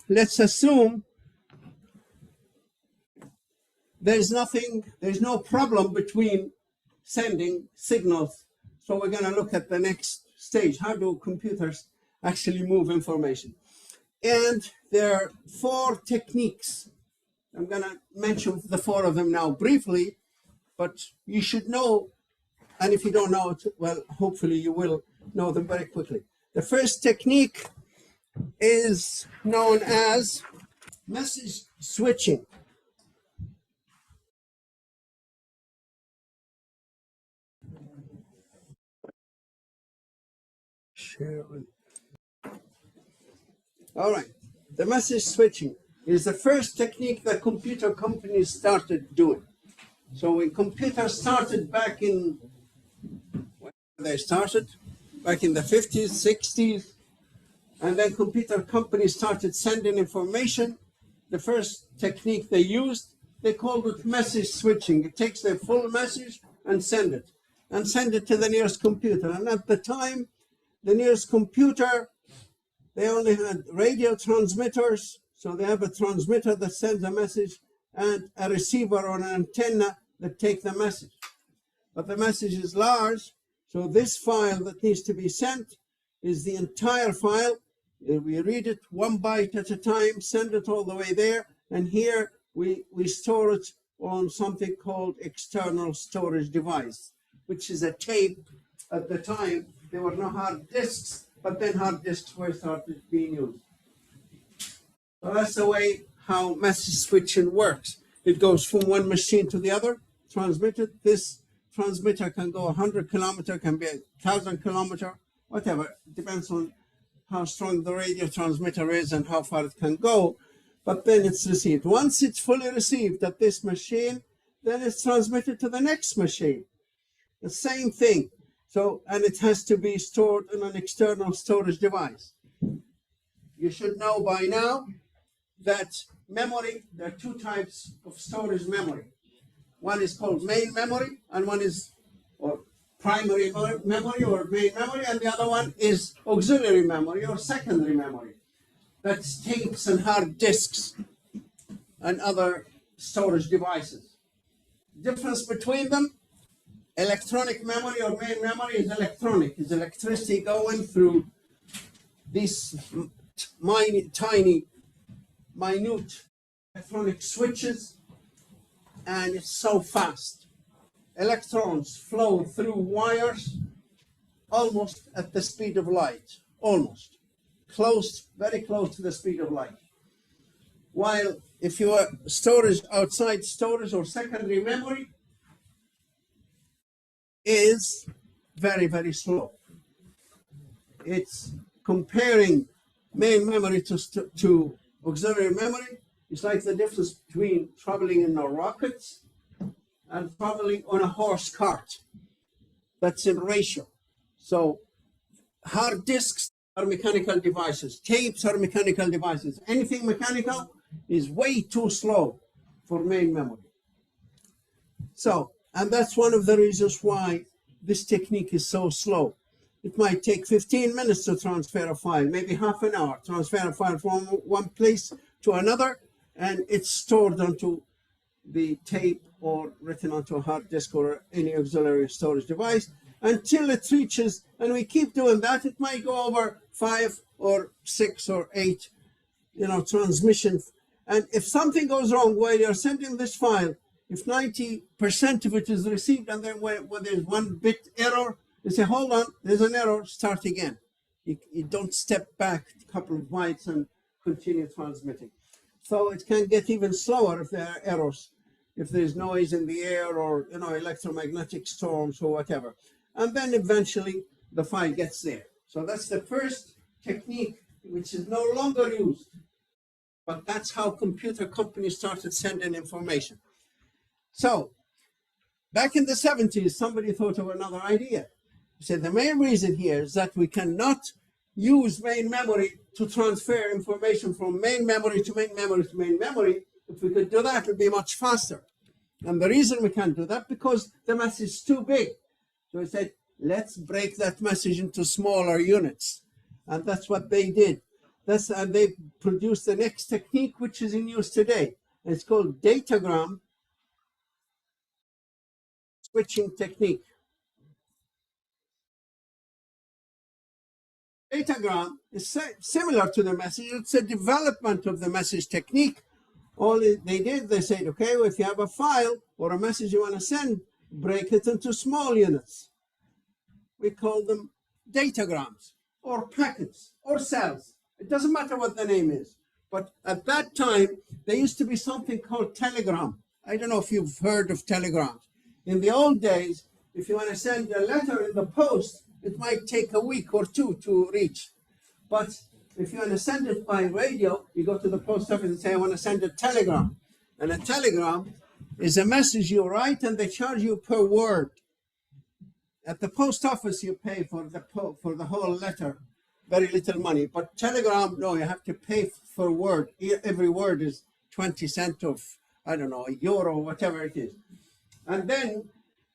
let's assume there's no problem between sending signals. So we're going to look at the next stage. How do computers actually move information? And there are 4 techniques. I'm going to mention the 4 of them now briefly, but you should know, and if you don't know it, well, hopefully you will know them very quickly. The first technique is known as message switching. All right, the message switching is the first technique that computer companies started doing. So when computers started back in, they started back in the 50s, 60s, and then computer companies started sending information. The first technique they used, they called it message switching. It takes their full message and send it to the nearest computer. And at the time, the nearest computer, they only had radio transmitters. So they have a transmitter that sends a message and a receiver or an antenna that take the message. But the message is large, so this file that needs to be sent is the entire file. We read it 1 byte at a time, send it all the way there, and here we store it on something called external storage device, which is a tape. At the time, there were no hard disks, but then hard disks were started being used. So that's the way how message switching works. It goes from one machine to the other, transmitted. This transmitter can go 100 kilometers, can be 1,000 kilometers, whatever. It depends on how strong the radio transmitter is and how far it can go. But then it's received. Once it's fully received at this machine, then it's transmitted to the next machine. The same thing. So, and it has to be stored in an external storage device. You should know by now that memory, there are 2 types of storage memory. One is called main memory, and one is primary memory or main memory, and the other one is auxiliary memory or secondary memory. That's tapes and hard disks and other storage devices. Difference between them, electronic memory or main memory is electronic. It's electricity going through these tiny, minute electronic switches, and it's so fast. Electrons flow through wires almost at the speed of light, almost. Close, very close to the speed of light. While if you are storage, outside storage or secondary memory is very, very slow. It's comparing main memory to auxiliary memory. It's like the difference between traveling in a rocket and traveling on a horse cart. That's in ratio. So hard disks are mechanical devices. Tapes are mechanical devices. Anything mechanical is way too slow for main memory. So, and that's one of the reasons why this technique is so slow. It might take 15 minutes to transfer a file, maybe half an hour, transfer a file from one place to another, and it's stored onto the tape or written onto a hard disk or any auxiliary storage device until it reaches, and we keep doing that. It might go over 5 or 6 or 8, transmissions. And if something goes wrong while you're sending this file, if 90% of it is received and then when there's 1 bit error, you say, hold on, there's an error, start again. You don't step back a couple of bytes and continue transmitting. So it can get even slower if there are errors, if there's noise in the air or electromagnetic storms or whatever. And then eventually the file gets there. So that's the first technique, which is no longer used. But that's how computer companies started sending information. So back in the 70s, somebody thought of another idea. He said the main reason here is that we cannot use main memory to transfer information from main memory to main memory to main memory. If we could do that, it would be much faster. And the reason we can't do that, because the message is too big. So he said, let's break that message into smaller units. And that's what they did. And they produced the next technique, which is in use today. And it's called datagram switching technique. Datagram is similar to the message. It's a development of the message technique. All they did, they said, okay, well, if you have a file or a message you want to send, break it into small units. We call them datagrams or packets or cells. It doesn't matter what the name is. But at that time, there used to be something called telegram. I don't know if you've heard of telegrams. In the old days, if you want to send a letter in the post, it might take a week or two to reach. But if you want to send it by radio, you go to the post office and say, I want to send a telegram. And a telegram is a message you write and they charge you per word. At the post office, you pay for the whole letter, very little money. But telegram, no, you have to pay for word. Every word is 20 cents of, I don't know, €1, whatever it is. And then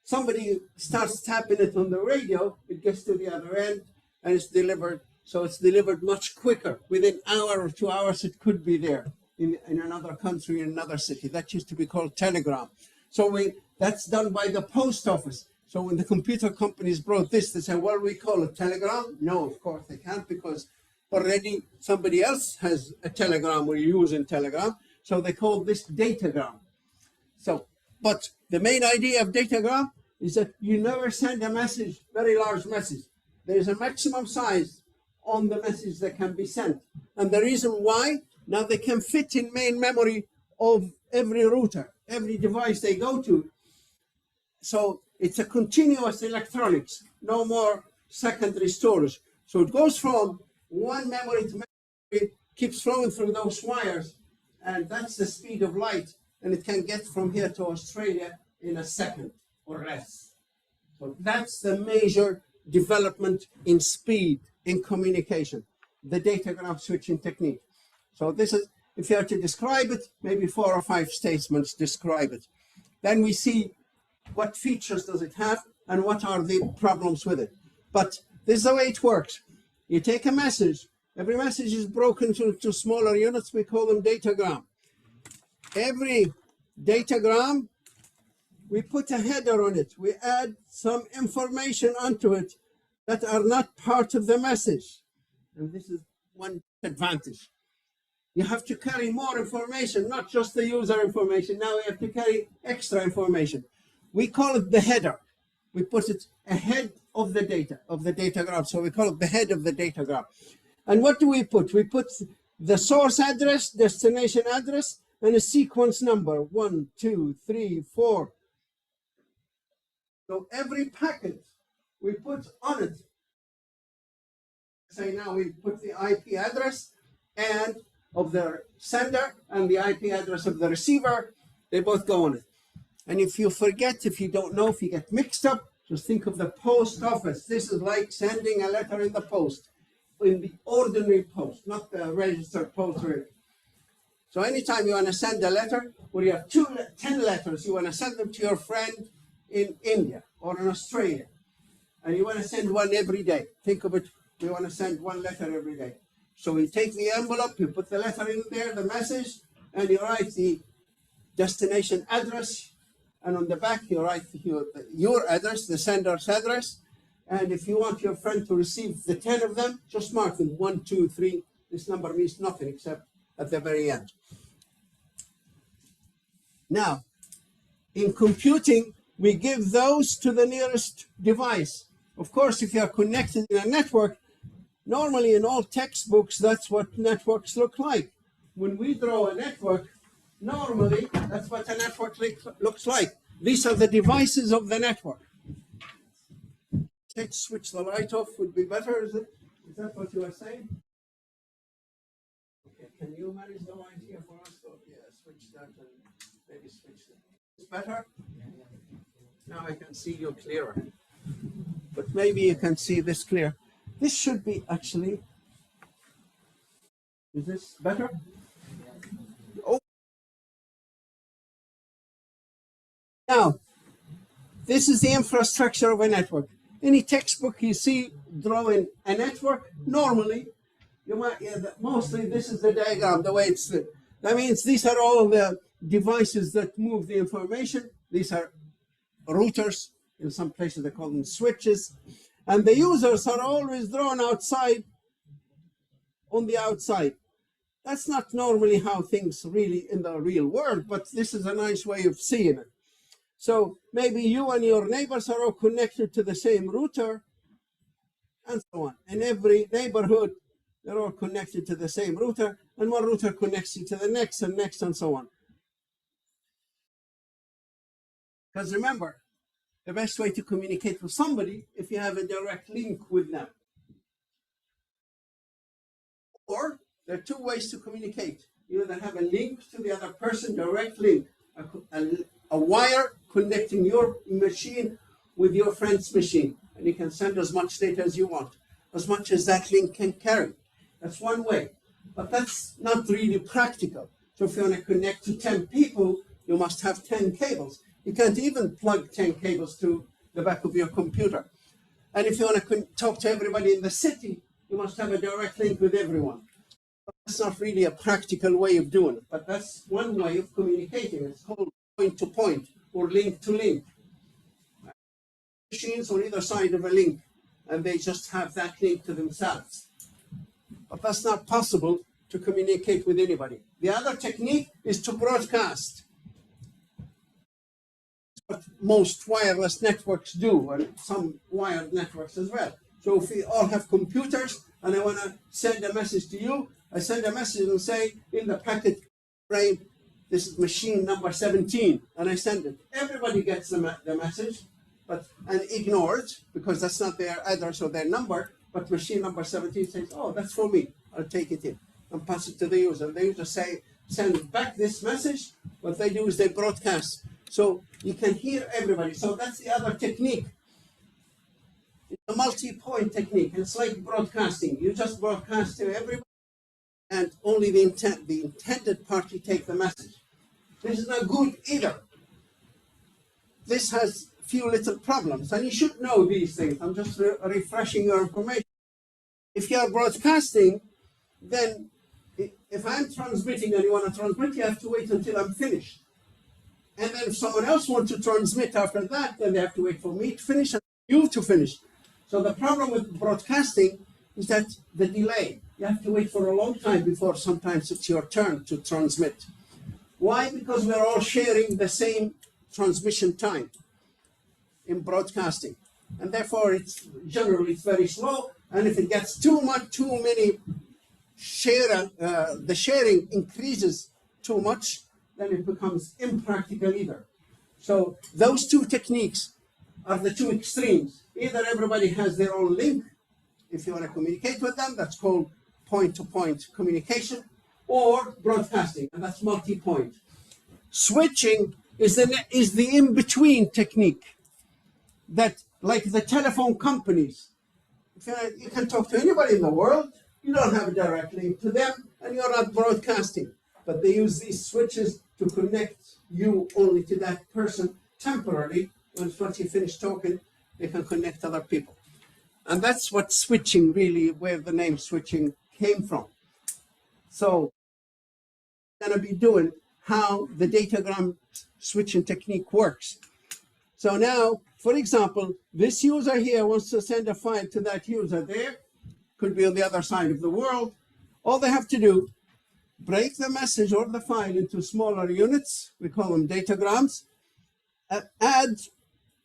somebody starts tapping it on the radio, it gets to the other end, and it's delivered. So it's delivered much quicker. Within an hour or 2 hours, it could be there in another country, in another city. That used to be called telegram. So that's done by the post office. So when the computer companies brought this, they said, well, we call it telegram. No, of course they can't, because already somebody else has a telegram we're using telegram. So they call this datagram. So, but the main idea of datagram is that you never send a message, very large message. There's a maximum size on the message that can be sent. And the reason why, now they can fit in main memory of every router, every device they go to. So it's a continuous electronics, no more secondary storage. So it goes from one memory to memory, keeps flowing through those wires, and that's the speed of light, and it can get from here to Australia in a second or less. So that's the major development in speed in communication, the datagram switching technique. So this is, if you have to describe it, maybe 4 or 5 statements describe it. Then we see what features does it have and what are the problems with it. But this is the way it works. You take a message, every message is broken to smaller units, we call them datagram. Every datagram, we put a header on it. We add some information onto it that are not part of the message. And this is one advantage. You have to carry more information, not just the user information. Now we have to carry extra information. We call it the header. We put it ahead of the data, of the datagram. So we call it the head of the datagram. And what do we put? We put the source address, destination address, and a sequence number, 1, 2, 3, 4. So every packet we put on it. Say now we put the IP address and of the sender and the IP address of the receiver. They both go on it. And if you forget, if you don't know, if you get mixed up, just think of the post office. This is like sending a letter in the post, in the ordinary post, not the registered post. So anytime you want to send a letter, or you have 10 letters, you want to send them to your friend in India or in Australia, and you want to send one every day. Think of it, we want to send one letter every day. So you take the envelope, you put the letter in there, the message, and you write the destination address, and on the back you write your address, the sender's address, and if you want your friend to receive the 10 of them, just mark them 1, 2, 3. This number means nothing except at the very end. Now, in computing, we give those to the nearest device. Of course, if you are connected in a network, normally in all textbooks, that's what networks look like. When we draw a network, normally that's what a network looks like. These are the devices of the network. Let's switch the light off would be better, is it? Is that what you are saying? Okay, can you manage the light here for us? So, yeah, switch that and maybe switch it. It's better? Now I can see you clearer. But maybe you can see this clear. This should be actually, is this better? Oh. Now, this is the infrastructure of a network. Any textbook you see drawing a network, normally You might, yeah, mostly this is the diagram, the way it's. That means these are all the devices that move the information. These are routers. In some places they call them switches. And the users are always drawn outside, on the outside. That's not normally how things really in the real world, but this is a nice way of seeing it. So maybe you and your neighbors are all connected to the same router, and so on. In every neighborhood, they're all connected to the same router, and one router connects you to the next and next and so on. Because remember, the best way to communicate with somebody if you have a direct link with them. Or there are two ways to communicate. You either have a link to the other person, direct link, a wire connecting your machine with your friend's machine, and you can send as much data as you want, as much as that link can carry. That's one way, but that's not really practical. So if you want to connect to 10 people, you must have 10 cables. You can't even plug 10 cables to the back of your computer. And if you want to talk to everybody in the city, you must have a direct link with everyone. That's not really a practical way of doing it, but that's one way of communicating. It's called point to point or link to link. Machines on either side of a link, and they just have that link to themselves. But that's not possible to communicate with anybody. The other technique is to broadcast. What most wireless networks do, and some wired networks as well. So if we all have computers and I want to send a message to you, I send a message and say in the packet frame, this is machine number 17, and I send it. Everybody gets the message, and ignores, because that's not their address or their number, but machine number 17 says, oh, that's for me. I'll take it in and pass it to the user. The user send back this message. What they do is they broadcast. So you can hear everybody. So that's the other technique. It's a multi-point technique. It's like broadcasting. You just broadcast to everybody, and only the intended party take the message. This is not good either. This has few little problems, and you should know these things. I'm just refreshing your information. If you are broadcasting, then if I'm transmitting and you want to transmit, you have to wait until I'm finished. And then if someone else wants to transmit after that, then they have to wait for me to finish and you to finish. So the problem with broadcasting is that the delay. You have to wait for a long time before sometimes it's your turn to transmit. Why? Because we're all sharing the same transmission time in broadcasting. And therefore, it's generally very slow. And if it gets too many the sharing increases too much, then it becomes impractical either. So those two techniques are the two extremes. Either everybody has their own link, if you want to communicate with them, that's called point-to-point communication, or broadcasting, and that's multi-point. Switching is the in-between technique that, like the telephone companies, you can talk to anybody in the world, you don't have a direct link to them, and you're not broadcasting. But they use these switches to connect you only to that person temporarily. Once you finish talking, they can connect other people. And that's what switching really, where the name switching came from. So I'm going to be doing how the datagram switching technique works. So now, for example, this user here wants to send a file to that user there, could be on the other side of the world. All they have to do, break the message or the file into smaller units, we call them datagrams, add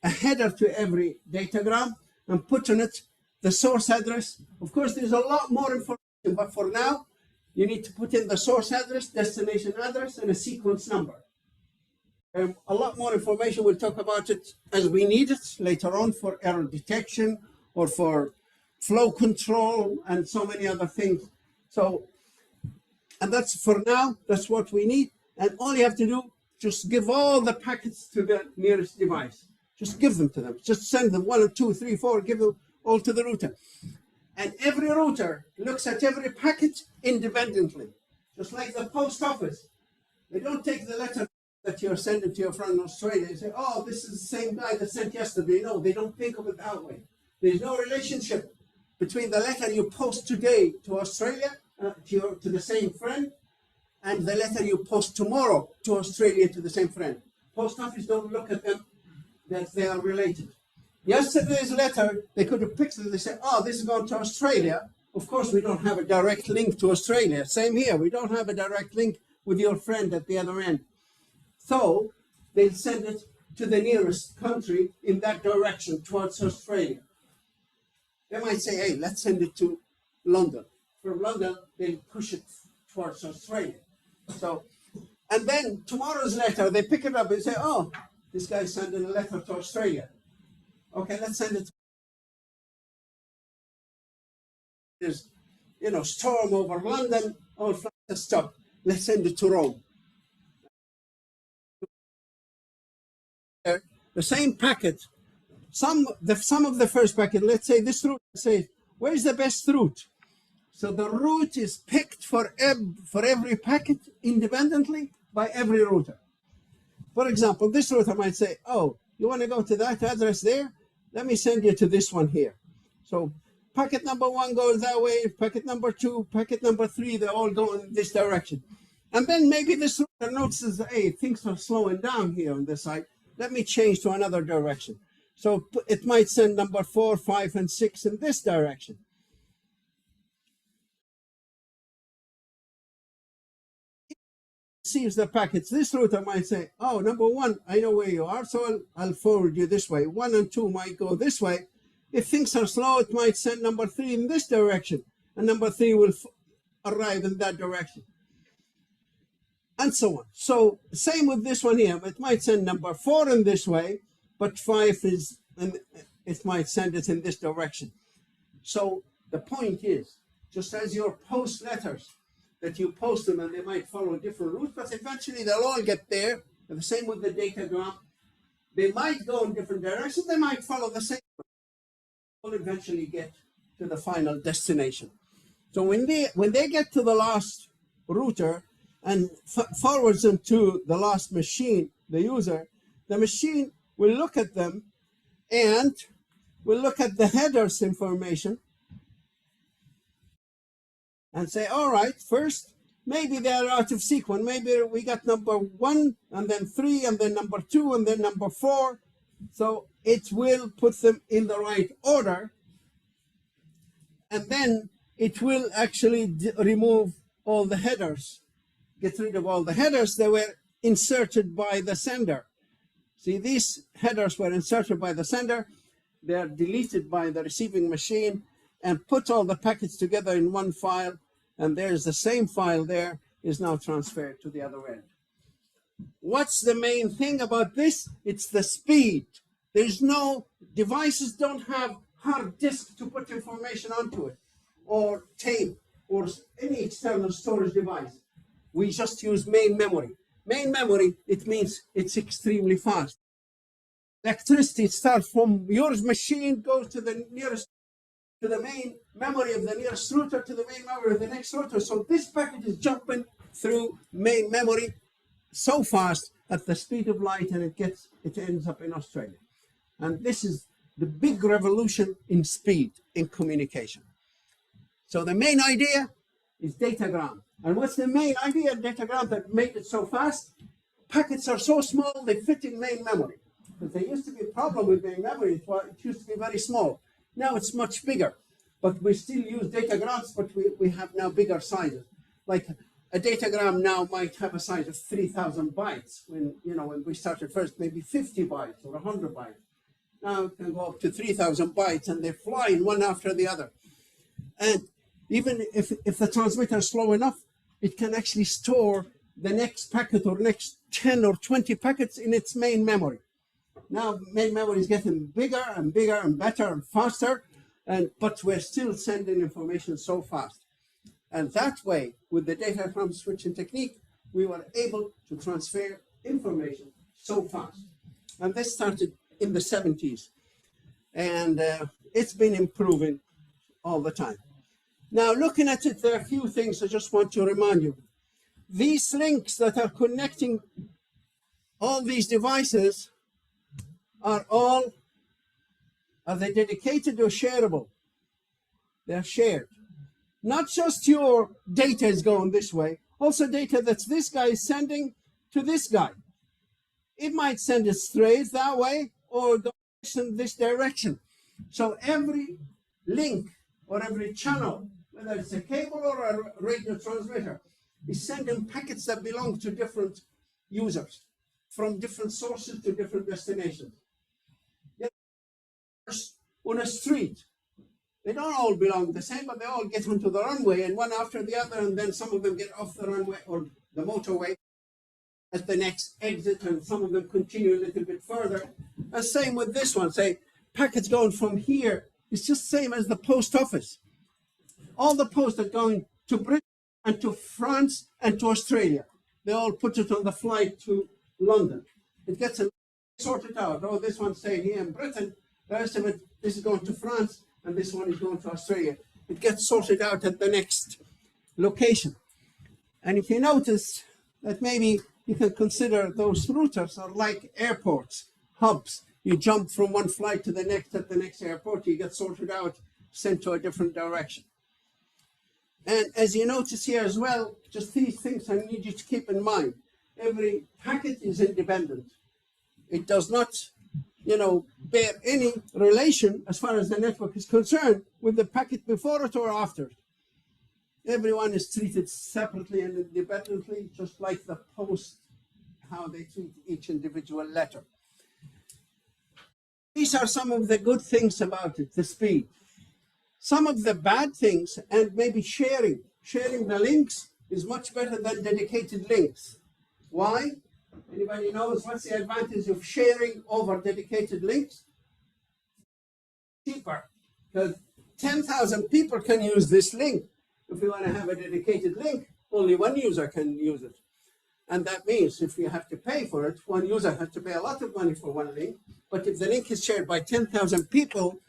a header to every datagram and put on it the source address. Of course, there's a lot more information, but for now, you need to put in the source address, destination address, and a sequence number. A lot more information, we'll talk about it as we need it later on for error detection or for flow control and so many other things. So, and that's for now, that's what we need. And all you have to do, just give all the packets to the nearest device. Just give them to them. Just send them 1 or 2, 3, 4, give them all to the router. And every router looks at every packet independently, just like the post office. They don't take the letter that you're sending to your friend in Australia and say, oh, this is the same guy that sent yesterday. No, they don't think of it that way. There's no relationship between the letter you post today to Australia, to the same friend, and the letter you post tomorrow to Australia to the same friend. Post office don't look at them that they are related. Yesterday's letter, they could have picked it, they say, oh, this is going to Australia. Of course, we don't have a direct link to Australia. Same here, we don't have a direct link with your friend at the other end. So they'll send it to the nearest country in that direction towards Australia. They might say, hey, let's send it to London. From London, they'll push it towards Australia. So, and then tomorrow's letter, they pick it up and say, oh, this guy's sending a letter to Australia. Okay, let's send it. There's, storm over London, all flights stop. Let's send it to Rome. The same packet, some of the first packet, let's say this route, say, where's the best route? So the route is picked for every packet independently by every router. For example, this router might say, oh, you want to go to that address there? Let me send you to this one here. So packet number 1 goes that way, packet number 2, packet number 3, they all go in this direction. And then maybe this router notices, hey, things are slowing down here on this side. Let me change to another direction. So it might send number 4, 5, and 6 in this direction. Receives the packets. This router might say, oh, number 1, I know where you are, so I'll forward you this way. 1 and 2 might go this way. If things are slow, it might send number 3 in this direction, and number 3 will arrive in that direction, and so on. So same with this one here. It might send number 4 in this way, but 5 is, and it might send it in this direction. So the point is, just as your post letters, that you post them and they might follow different routes, but eventually they'll all get there. And the same with the datagram. They might go in different directions, they might follow the same route. They'll eventually get to the final destination. So when they get to the last router and forwards them to the last machine, the user, the machine will look at them and will look at the headers information and say, all right, first, maybe they are out of sequence. Maybe we got number 1 and then 3 and then number 2 and then number 4. So it will put them in the right order. And then it will actually remove all the headers, get rid of all the headers that were inserted by the sender. See, these headers were inserted by the sender. They are deleted by the receiving machine and put all the packets together in one file. And there's the same file there is now transferred to the other end. What's the main thing about this? It's the speed. There's no, devices don't have hard disk to put information onto it, or tape, or any external storage device. We just use main memory. Main memory, it means it's extremely fast. Electricity starts from your machine, goes to the nearest, to the main memory of the nearest router, to the main memory of the next router. So this packet is jumping through main memory so fast at the speed of light, and it ends up in Australia. And this is the big revolution in speed in communication. So the main idea is datagram. And what's the main idea of datagram that made it so fast? Packets are so small, they fit in main memory. Because there used to be a problem with main memory. It used to be very small. Now it's much bigger. But we still use datagrams, but we have now bigger sizes. Like a datagram now might have a size of 3,000 bytes. When we started first, maybe 50 bytes or 100 bytes. Now it can go up to 3,000 bytes, and they're flying one after the other. And even if the transmitter is slow enough, it can actually store the next packet or next 10 or 20 packets in its main memory. Now main memory is getting bigger and bigger and better and faster, but we're still sending information so fast. And that way, with the datagram switching technique, we were able to transfer information so fast. And this started in the 70s. And it's been improving all the time. Now, looking at it, there are a few things I just want to remind you. These links that are connecting all these devices are they dedicated or shareable? They're shared. Not just your data is going this way, also data that this guy is sending to this guy. It might send it straight that way or go in this direction. So every link or every channel, whether it's a cable or a radio transmitter, is sending packets that belong to different users from different sources to different destinations. On a street, they don't all belong the same, but they all get onto the runway and one after the other, and then some of them get off the runway or the motorway at the next exit, and some of them continue a little bit further. And same with this one, say packets going from here, it's just same as the post office. All the posts are going to Britain and to France and to Australia. They all put it on the flight to London. It gets sorted out. Oh, this one's staying here in Britain, the rest of it, this is going to France, and this one is going to Australia. It gets sorted out at the next location. And if you notice that maybe you can consider those routers are like airports, hubs. You jump from one flight to the next at the next airport, you get sorted out, sent to a different direction. And as you notice here as well, just these things I need you to keep in mind. Every packet is independent. It does not, bear any relation as far as the network is concerned with the packet before it or after it. Everyone is treated separately and independently, just like the post, how they treat each individual letter. These are some of the good things about it, the speed. Some of the bad things, and maybe sharing the links is much better than dedicated links. Why? Anybody knows what's the advantage of sharing over dedicated links? Cheaper, because 10,000 people can use this link. If you want to have a dedicated link, only one user can use it. And that means if you have to pay for it, one user has to pay a lot of money for one link. But if the link is shared by 10,000 people,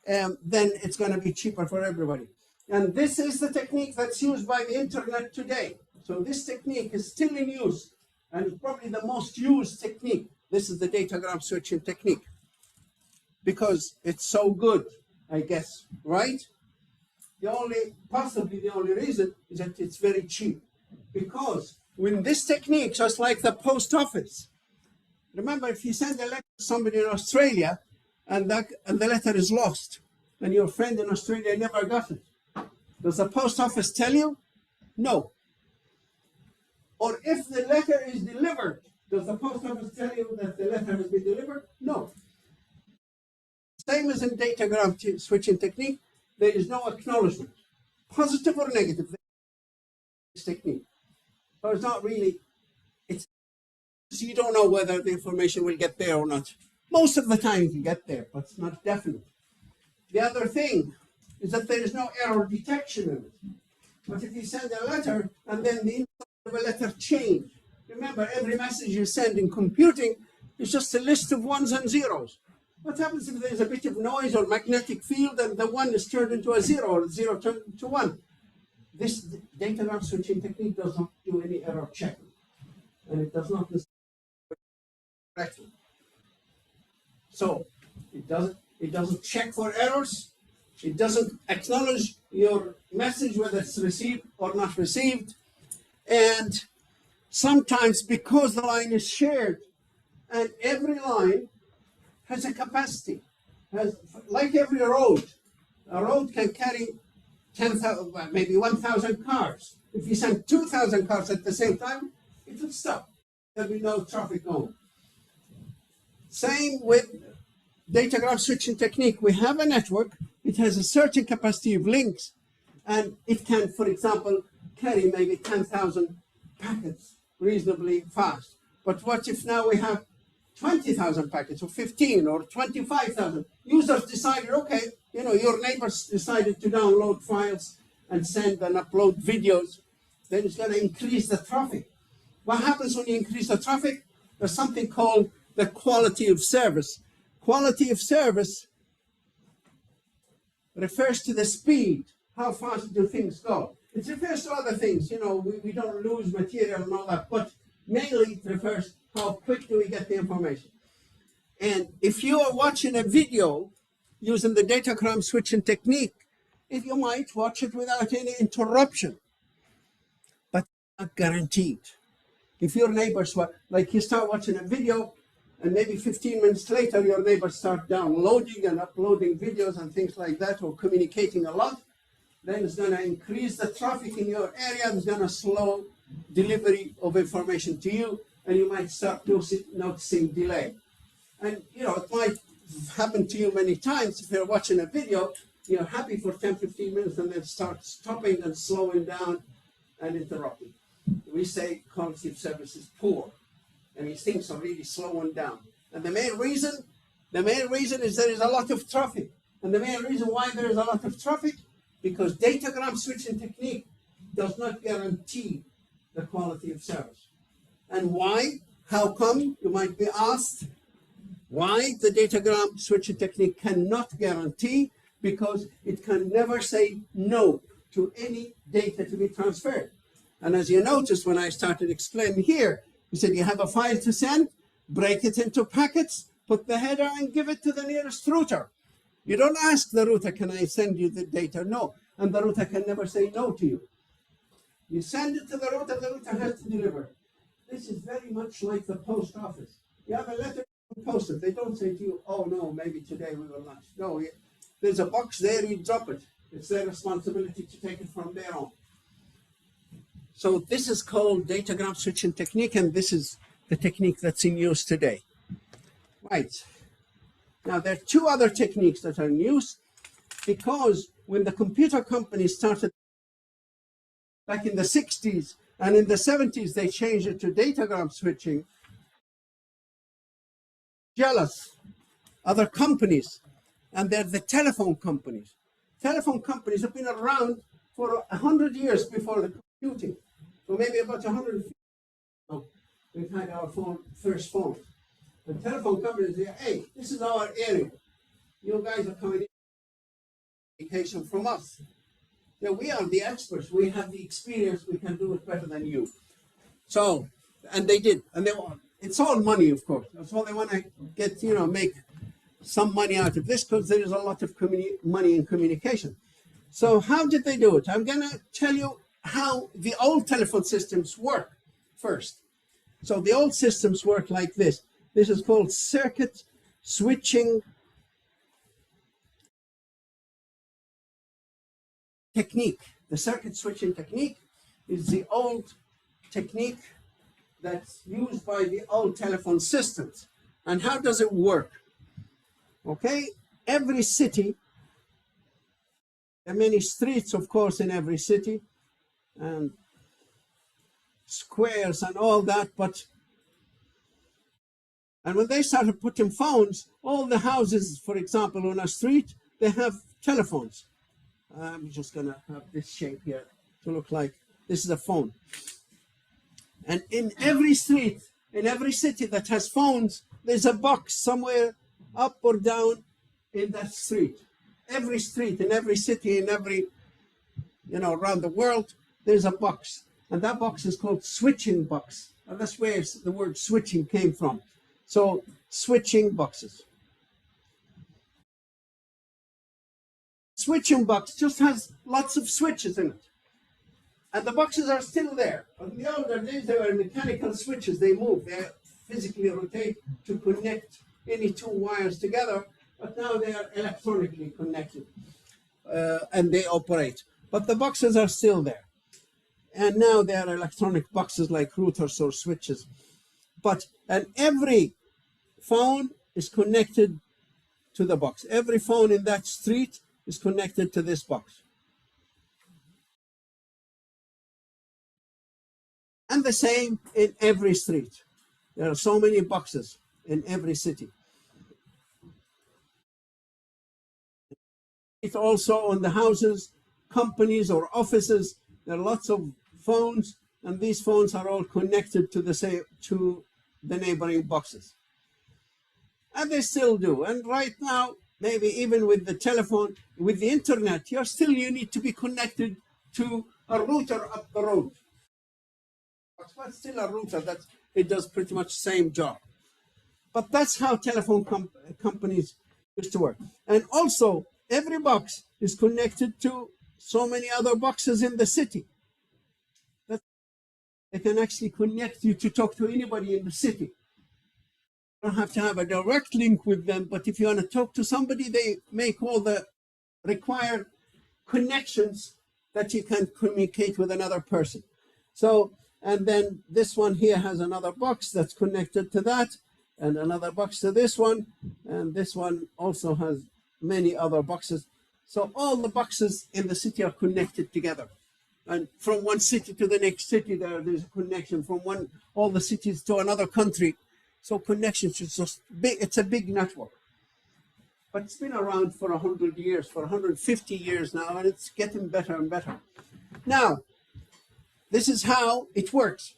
then it's going to be cheaper for everybody. And this is the technique that's used by the internet today. So this technique is still in use, and it's probably the most used technique. This is the datagram switching technique, because it's so good, I guess, right? Possibly the only reason is that it's very cheap. Because when this technique, just like the post office, remember if you send a letter to somebody in Australia and the letter is lost and your friend in Australia never got it, does the post office tell you? No. Or if the letter is delivered, does the post office tell you that the letter has been delivered? No. Same as in datagram switching technique, there is no acknowledgement, positive or negative, this technique. So it's not really, you don't know whether the information will get there or not. Most of the time you get there, but it's not definite. The other thing is that there is no error detection in it. But if you send a letter and then the inside of a letter change, remember every message you send in computing is just a list of ones and zeros. What happens if there's a bit of noise or magnetic field and the one is turned into a zero or zero turned into one? This datagram switching technique does not do any error checking, and it does not correctly. So it doesn't check for errors. It doesn't acknowledge your message, whether it's received or not received. And sometimes because the line is shared, and every line has a capacity, like every road, a road can carry 10,000, maybe 1,000 cars. If you send 2,000 cars at the same time, it will stop. There'll be no traffic going. Same with datagram switching technique. We have a network. It has a certain capacity of links, and it can, for example, carry maybe 10,000 packets reasonably fast. But what if now we have 20,000 packets, or 15, or 25,000? Users decided, okay, your neighbors decided to download files and send and upload videos. Then it's going to increase the traffic. What happens when you increase the traffic? There's something called the quality of service. Quality of service refers to the speed. How fast do things go? It refers to other things. We don't lose material and all that, but mainly it refers how quick do we get the information. And if you are watching a video using the datagram switching technique, if you might watch it without any interruption, but not guaranteed. If your neighbors, like you start watching a video, and maybe 15 minutes later, your neighbors start downloading and uploading videos and things like that, or communicating a lot, then it's going to increase the traffic in your area. It's going to slow delivery of information to you, and you might start noticing delay. And it might happen to you many times. If you're watching a video, you're happy for 10, 15 minutes, and then start stopping and slowing down and interrupting. We say quality of service is poor, and these things are really slowing down. And the main reason is there is a lot of traffic. And the main reason why there is a lot of traffic, because datagram switching technique does not guarantee the quality of service. And why? How come? You might be asked why the datagram switching technique cannot guarantee, because it can never say no to any data to be transferred. And as you noticed when I started explaining here, you said you have a file to send, break it into packets, put the header and give it to the nearest router. You don't ask the router, can I send you the data? No. And the router can never say no to you. You send it to the router has to deliver. This is very much like the post office. You have a letter posted. They don't say to you, oh no, maybe today we will not. No, there's a box there, you drop it. It's their responsibility to take it from there on. So this is called datagram switching technique, and this is the technique that's in use today. Right. Now, there are two other techniques that are in use, because when the computer companies started back in the 60s and in the 70s, they changed it to datagram switching. Jealous, other companies, and they're the telephone companies. Telephone companies have been around for 100 years before the computing. So maybe about 150 years we've had our first phone. The telephone companies say, hey, this is our area. You guys are coming in communication from us. Yeah, we are the experts. We have the experience. We can do it better than you. So, and they did. And it's all money, of course. That's all they want to get, make some money out of this, because there is a lot of money in communication. So how did they do it? I'm going to tell you how the old telephone systems work first. So the old systems work like this. This is called circuit switching technique. The circuit switching technique is the old technique that's used by the old telephone systems. And how does it work? Okay, every city, there are many streets, of course, in every city, and squares and all that, and when they started putting phones, all the houses, for example, on a street, they have telephones. I'm just going to have this shape here to look like this is a phone. And in every street, in every city that has phones, there's a box somewhere up or down in that street. Every street, in every city, in every, around the world, there's a box. And that box is called switching box. And that's where the word switching came from. So, switching boxes. Switching box just has lots of switches in it. And the boxes are still there. In the older days, they were mechanical switches. They move. They physically rotate to connect any two wires together. But now they are electronically connected. And they operate. But the boxes are still there. And now they are electronic boxes like routers or switches. And every phone is connected to the box. Every phone in that street is connected to this box. And the same in every street. There are so many boxes in every city. It's also on the houses, companies or offices. There are lots of phones, and these phones are all connected to the neighboring boxes. And they still do. And right now, maybe even with the telephone, with the internet, you need to be connected to a router up the road. But still a router, it does pretty much the same job. But that's how telephone companies used to work. And also, every box is connected to so many other boxes in the city. They can actually connect you to talk to anybody in the city. You don't have to have a direct link with them, but if you want to talk to somebody, they make all the required connections that you can communicate with another person. So, and then this one here has another box that's connected to that, and another box to this one, and this one also has many other boxes. So all the boxes in the city are connected together. And from one city to the next city, there's a connection from all the cities to another country. So connections is just big. It's a big network. But it's been around for 100 years, for 150 years now, and it's getting better and better. Now, this is how it works.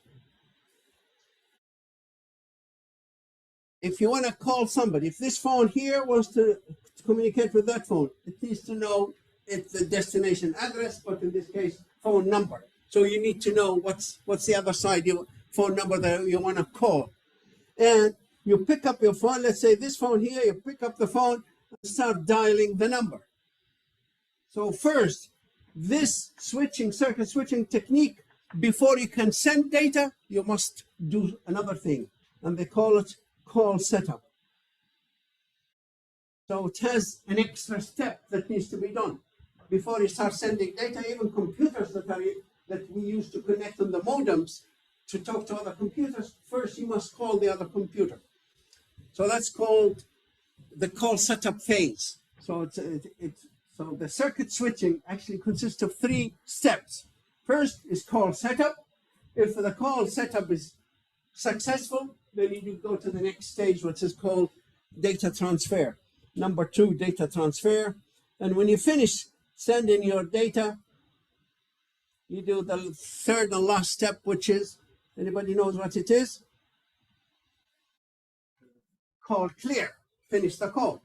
If you want to call somebody, if this phone here wants to communicate with that phone, it needs to know it's the destination address, but in this case, phone number. So you need to know what's the other side, your phone number that you want to call. And you pick up your phone, let's say this phone here, you pick up the phone and start dialing the number. So first, this circuit switching technique, before you can send data, you must do another thing, and they call it call setup. So it has an extra step that needs to be done. Before you start sending data, even computers that we use to connect on the modems to talk to other computers, first you must call the other computer. So that's called the call setup phase. So so the circuit switching actually consists of 3 steps. First is call setup. If the call setup is successful, then you go to the next stage, which is called data transfer. Number 2, data transfer. And when you finish sending your data, you do the 3rd and last step, which is, anybody knows what it is? Call clear. Finish the call.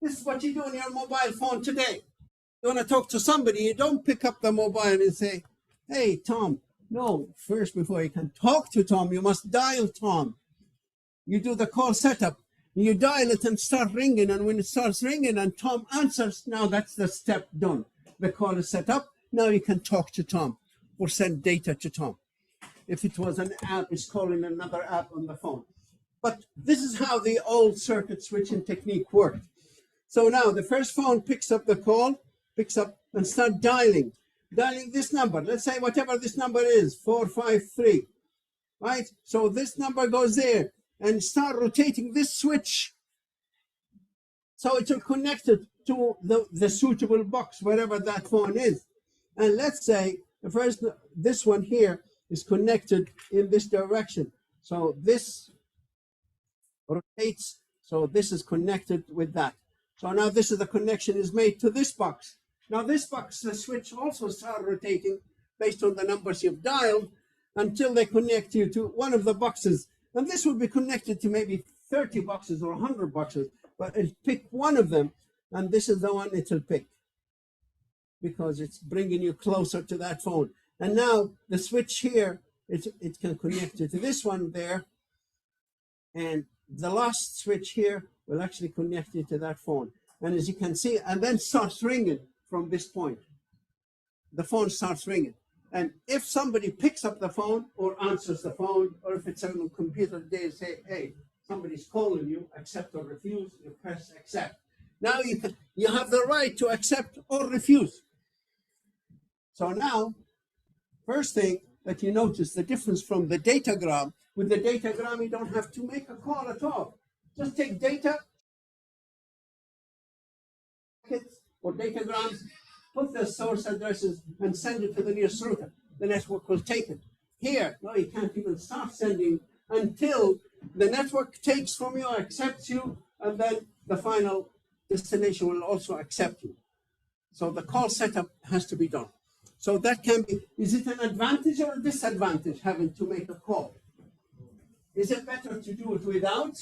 This is what you do on your mobile phone today. You want to talk to somebody, you don't pick up the mobile and say, hey, Tom. No, first, before you can talk to Tom, you must dial Tom. You do the call setup. You dial it and start ringing, and when it starts ringing and Tom answers, now that's the step done. The call is set up. Now you can talk to Tom or send data to Tom. If it was an app, it's calling another app on the phone. But this is how the old circuit switching technique worked. So now the first phone picks up the call, picks up and start dialing this number. Let's say whatever this number is, 453, right? So this number goes there and start rotating this switch. So it will connect it to the suitable box, wherever that phone is. And let's say this one here is connected in this direction. So this rotates, so this is connected with that. So now this is the connection is made to this box. Now this box, the switch also start rotating based on the numbers you've dialed until they connect you to one of the boxes. And this will be connected to maybe 30 boxes or 100 boxes, but it'll pick one of them, and this is the one it'll pick because it's bringing you closer to that phone. And now the switch here, it can connect you to this one there, and the last switch here will actually connect you to that phone. And as you can see, and then starts ringing from this point. The phone starts ringing. And if somebody picks up the phone or answers the phone, or if it's on a computer, they say, hey, somebody's calling you, accept or refuse, you press accept. Now you have the right to accept or refuse. So now, first thing that you notice, the difference from the datagram. With the datagram, you don't have to make a call at all. Just take data or datagrams, put the source addresses and send it to the nearest router. The network will take it. Here, no, you can't even start sending until the network takes from you, accepts you, and then the final destination will also accept you. So the call setup has to be done. So that can be, is it an advantage or a disadvantage having to make a call? Is it better to do it without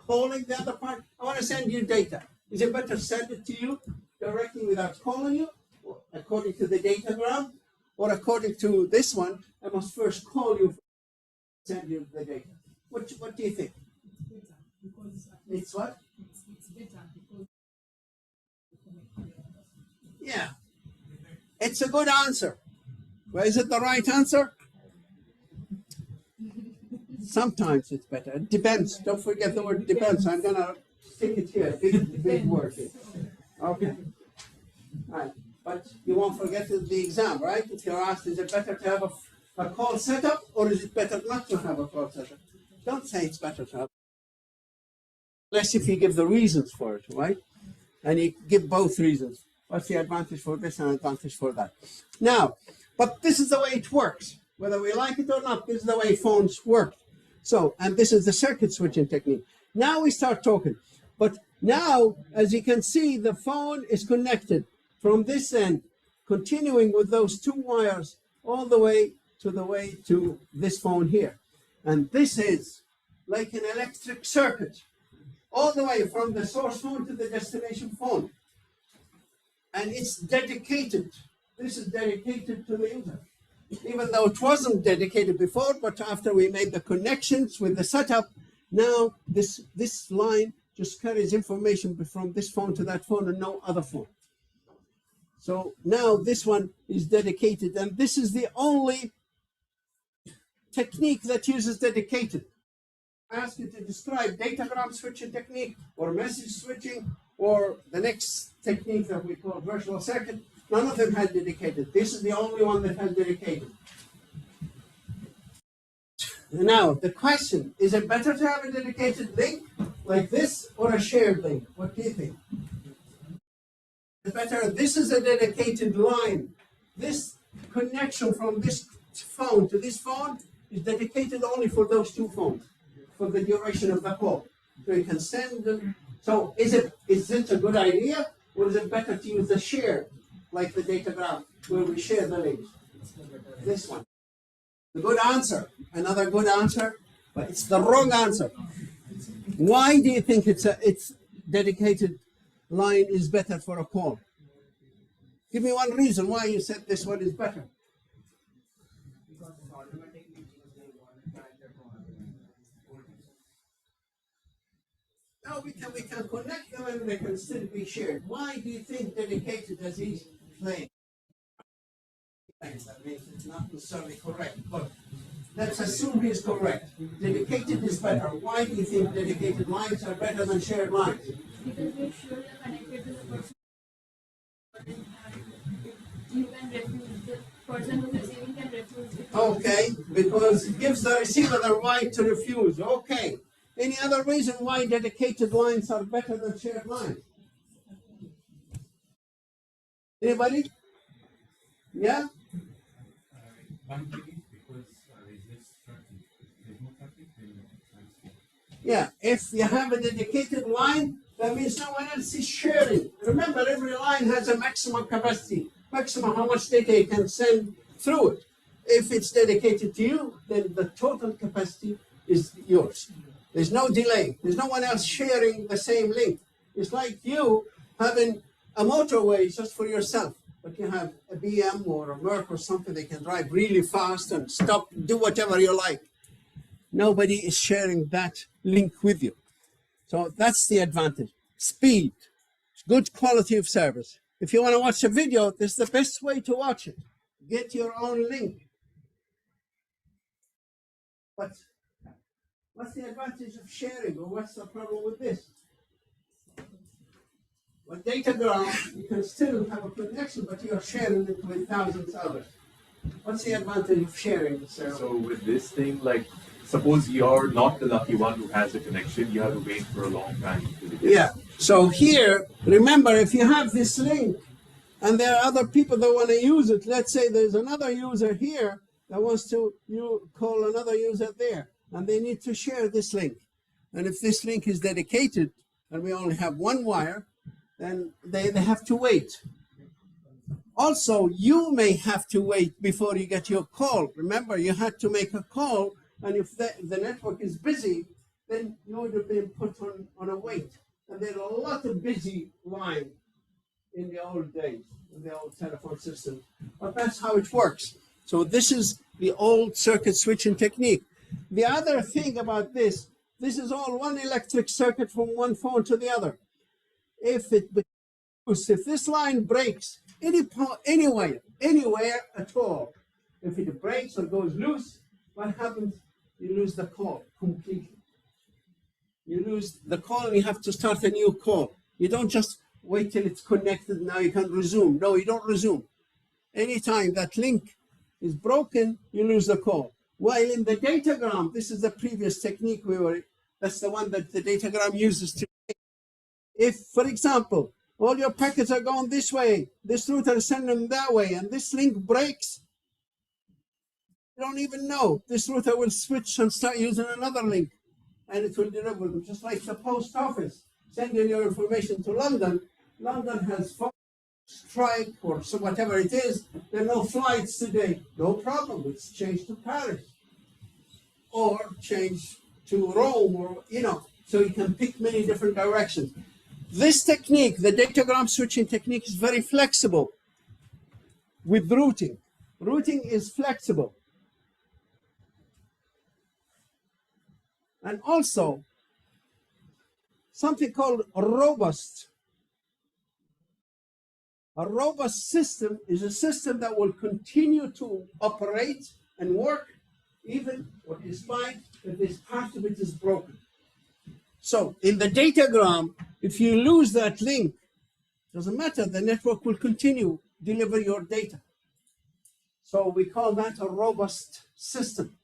calling the other part? I want to send you data. Is it better to send it to you directly without calling you, or according to the datagram, or according to this one, I must first call you, send you the data? What do you think? It's better because It's what? It's better because Yeah, it's a good answer. Well, is it the right answer? Sometimes it's better. It depends. Don't forget the word depends. I'm going to stick it here. Big word here. Okay. All right. But you won't forget the exam, right? If you're asked, is it better to have a call setup or is it better not to have a call setup? Don't say it's better to have, unless if you give the reasons for it, right? And you give both reasons. What's the advantage for this and advantage for that? Now, but this is the way it works. Whether we like it or not, this is the way phones work. So, and this is the circuit switching technique. Now we start talking. But now, as you can see, the phone is connected from this end, continuing with those two wires all the way to this phone here. And this is like an electric circuit, all the way from the source phone to the destination phone. And it's dedicated. This is dedicated to the user. Even though it wasn't dedicated before, but after we made the connections with the setup, now this line just carries information from this phone to that phone and no other phone. So now this one is dedicated, and this is the only technique that uses dedicated. I ask you to describe datagram switching technique or message switching or the next technique that we call virtual circuit. None of them had dedicated. This is the only one that has dedicated. Now, the question, is it better to have a dedicated link like this or a shared link? What do you think? It's better, this is a dedicated line. This connection from this phone to this phone is dedicated only for those two phones, for the duration of the call. So you can send them. So is it a good idea, or is it better to use the shared, like the datagram, where we share the links? This one. The good answer, another good answer, but it's the wrong answer. Why do you think it's dedicated line is better for a call? Give me one reason why you said this one is better. No, we can connect them and they can still be shared. Why do you think dedicated, as he's playing? That means it's not necessarily correct, but let's assume he's correct. Dedicated is better. Why do you think dedicated lines are better than shared lines? Because we're sure you're connected to the person. You can refuse, the person who's receiving can refuse it. Okay, because it gives the receiver the right to refuse. Okay. Any other reason why dedicated lines are better than shared lines? Anybody? Yeah? Yeah, if you have a dedicated line, that means no one else is sharing. Remember, every line has a maximum capacity, maximum how much data you can send through it. If it's dedicated to you, then the total capacity is yours. There's no delay. There's no one else sharing the same link. It's like you having a motorway just for yourself, but you have a BM or a Merc or something that can drive really fast and stop, do whatever you like. Nobody is sharing that link with you. So that's the advantage. Speed, good quality of service. If you want to watch a video, this is the best way to watch it. Get your own link. But what's the advantage of sharing, or what's the problem with this? With datagram, you can still have a connection, but you're sharing it with thousands of others. What's the advantage of sharing the server? So with this thing, like, suppose you're not the lucky one who has the connection, you have to wait for a long time. Yeah. So here, remember, if you have this link, and there are other people that want to use it, let's say there's another user here that wants to call another user there, and they need to share this link. And if this link is dedicated, and we only have one wire, then they have to wait. Also, you may have to wait before you get your call. Remember, you had to make a call, and if the network is busy, then you would have been put on a wait. And there are a lot of busy lines in the old days, in the old telephone system. But that's how it works. So this is the old circuit switching technique. The other thing about this is all one electric circuit from one phone to the other. If this line breaks anywhere at all. If it breaks or goes loose, what happens? You lose the call completely. You lose the call and you have to start a new call. You don't just wait till it's connected, now you can resume. No, you don't resume. Anytime that link is broken, you lose the call. While in the datagram, this is the previous technique that's the one that the datagram uses to. If, for example, all your packets are going this way, this router is sending them that way, and this link breaks, you don't even know. This router will switch and start using another link, and it will deliver them, just like the post office sending your information to London. London has strike or so whatever it is. There are no flights today. No problem. It's changed to Paris or change to Rome, or so you can pick many different directions. This technique, the datagram switching technique, is very flexible with routing. Routing is flexible. And also something called robust. A robust system is a system that will continue to operate and work even or despite if this part of it is broken. So in the datagram, if you lose that link, doesn't matter, the network will continue deliver your data. So we call that a robust system.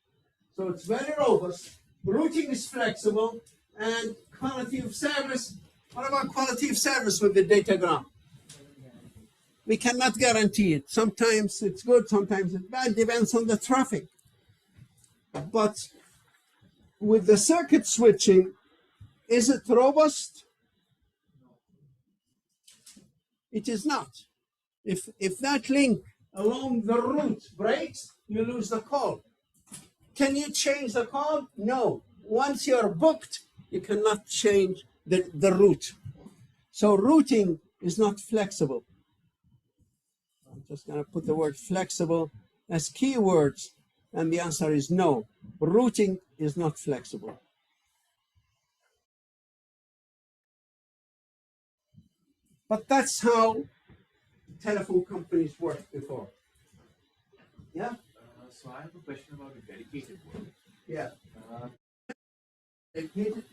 So it's very robust. Routing is flexible, and quality of service. What about quality of service with the datagram? We cannot guarantee it. Sometimes it's good, sometimes it's bad, depends on the traffic. But with the circuit switching, is it robust? It is not. If that link along the route breaks, you lose the call. Can you change the call? No. Once you're booked, you cannot change the route. So routing is not flexible. I'm just going to put the word flexible as keywords, and the answer is no. Routing is not flexible. But that's how telephone companies worked before. Yeah? So I have a question about the dedicated work. Yeah.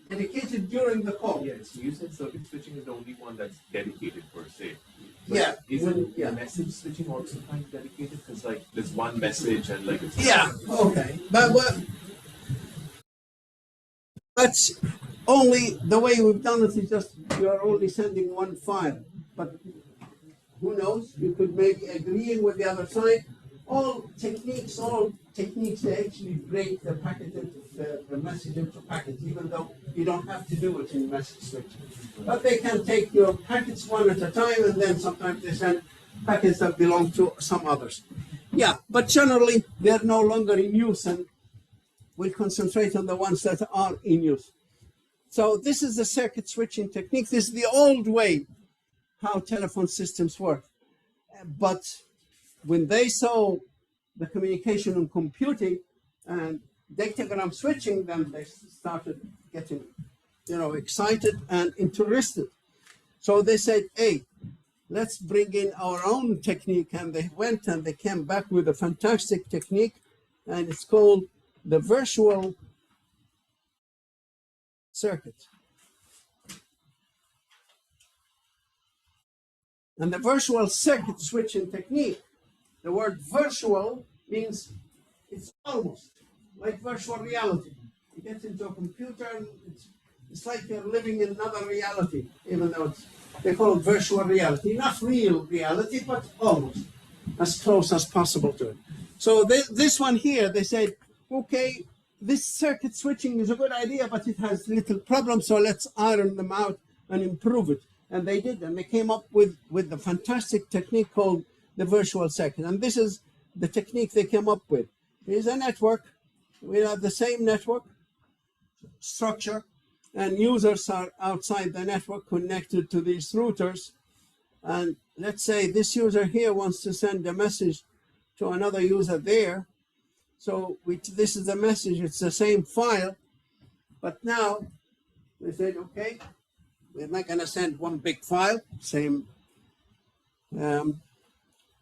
Dedicated during the call. Yeah, so you said circuit switching is the only one that's dedicated per se. But Yeah. Is message switching also kind of dedicated? Because like there's one message and like it's Okay. But that's only the way we've done it is just you are only sending one file. But who knows? You could maybe agreeing with the other side. All techniques, they actually break the packet into the message into packets, even though you don't have to do it in message switching. But they can take your packets one at a time, and then sometimes they send packets that belong to some others. Yeah, but generally they're no longer in use, and we'll concentrate on the ones that are in use. So this is the circuit switching technique. This is the old way how telephone systems work. But when they saw the communication and computing and datagram switching, then they started getting, excited and interested. So they said, hey, let's bring in our own technique. And they went and they came back with a fantastic technique, and it's called the virtual circuit. And the virtual circuit switching technique, the word virtual means it's almost like virtual reality. You get into a computer and it's like you're living in another reality, even though they call it virtual reality. Not real reality, but almost as close as possible to it. So this one here, they said, okay, this circuit switching is a good idea, but it has little problems, so let's iron them out and improve it. And they did, and they came up with the fantastic technique called the virtual circuit. And this is the technique they came up with. Here's a network. We have the same network structure, and users are outside the network connected to these routers. And let's say this user here wants to send a message to another user there. So this is the message, it's the same file, but now we said, okay, we're not going to send one big file, same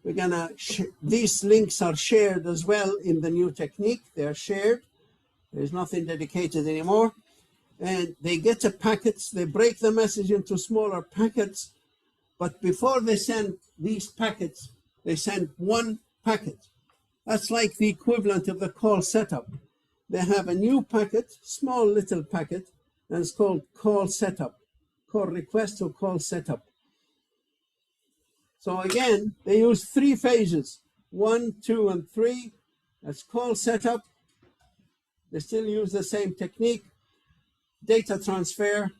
these links are shared as well in the new technique. They're shared. There's nothing dedicated anymore. And they get the packets, they break the message into smaller packets, but before they send these packets, they send one packet. That's like the equivalent of the call setup. They have a new packet, small little packet, and it's called call setup, call request or call setup. So again, they use 3 phases, 1, 2, and 3. That's call setup. They still use the same technique, data transfer,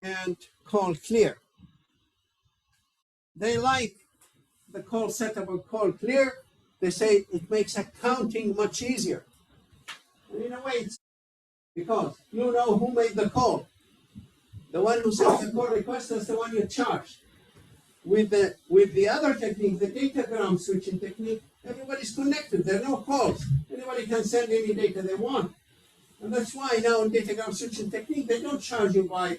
and call clear. They like the call setup or call clear. They say it makes accounting much easier. And in a way, it's because you know who made the call. The one who sent the call request is the one you charge. With the other technique, the datagram switching technique, everybody's connected. There are no calls. Anybody can send any data they want. And that's why now in datagram switching technique, they don't charge you by